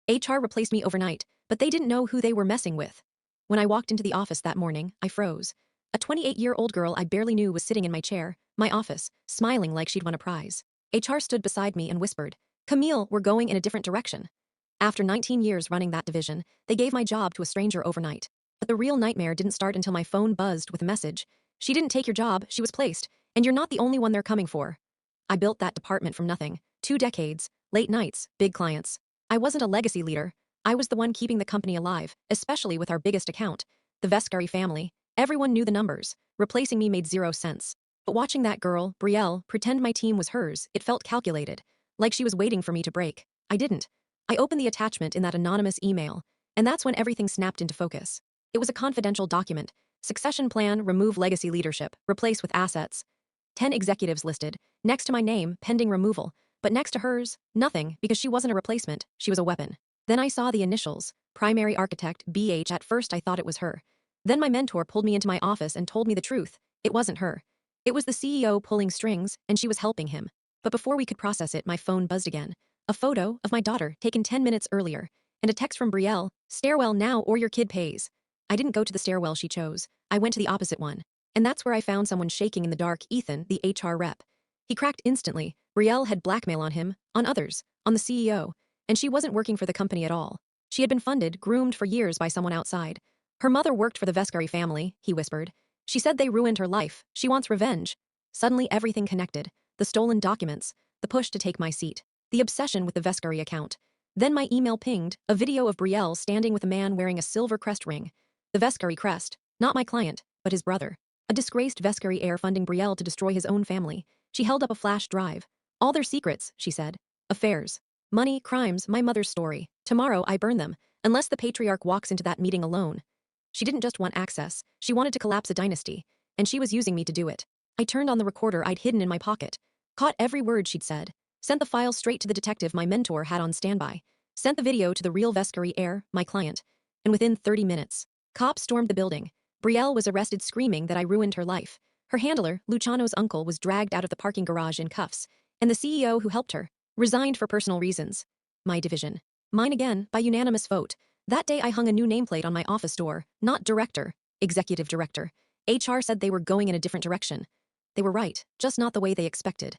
HR replaced me overnight, but they didn't know who they were messing with. When I walked into the office that morning, I froze. A 28-year-old girl I barely knew was sitting in my chair, my office, smiling like she'd won a prize. HR stood beside me and whispered, "Camille, we're going in a different direction." After 19 years running that division, they gave my job to a stranger overnight. But the real nightmare didn't start until my phone buzzed with a message. "She didn't take your job, she was placed, and you're not the only one they're coming for." I built that department from nothing. 2 decades, late nights, big clients. I wasn't a legacy leader. I was the one keeping the company alive, especially with our biggest account, the Vescari family. Everyone knew the numbers. Replacing me made zero sense. But watching that girl, Brielle, pretend my team was hers, it felt calculated. Like she was waiting for me to break. I didn't. I opened the attachment in that anonymous email, and that's when everything snapped into focus. It was a confidential document. Succession plan, remove legacy leadership, replace with assets. 10 executives listed, next to my name, pending removal, but next to hers, nothing, because she wasn't a replacement, she was a weapon. Then I saw the initials, primary architect, BH. At first I thought it was her. Then my mentor pulled me into my office and told me the truth. It wasn't her. It was the CEO pulling strings, and she was helping him. But before we could process it, my phone buzzed again. A photo of my daughter, taken 10 minutes earlier, and a text from Brielle, "Stairwell now or your kid pays." I didn't go to the stairwell she chose. I went to the opposite one. And that's where I found someone shaking in the dark, Ethan, the HR rep. He cracked instantly. Brielle had blackmail on him, on others, on the CEO, and she wasn't working for the company at all. She had been funded, groomed for years by someone outside. Her mother worked for the Vescari family, he whispered. She said they ruined her life. She wants revenge. Suddenly everything connected. The stolen documents, the push to take my seat, the obsession with the Vescari account. Then my email pinged, a video of Brielle standing with a man wearing a silver crest ring. The Vescari crest, not my client, but his brother. A disgraced Vescari heir funding Brielle to destroy his own family. She held up a flash drive. "All their secrets," she said. "Affairs. Money, crimes, my mother's story. Tomorrow I burn them, unless the patriarch walks into that meeting alone." She didn't just want access, she wanted to collapse a dynasty, and she was using me to do it. I turned on the recorder I'd hidden in my pocket. Caught every word she'd said. Sent the file straight to the detective my mentor had on standby. Sent the video to the real Vescari heir, my client. And within 30 minutes, cops stormed the building. Brielle was arrested screaming that I ruined her life. Her handler, Luciano's uncle, was dragged out of the parking garage in cuffs, and the CEO who helped her resigned for personal reasons. My division. Mine again, by unanimous vote. That day I hung a new nameplate on my office door, not director, executive director. HR said they were going in a different direction. They were right, just not the way they expected.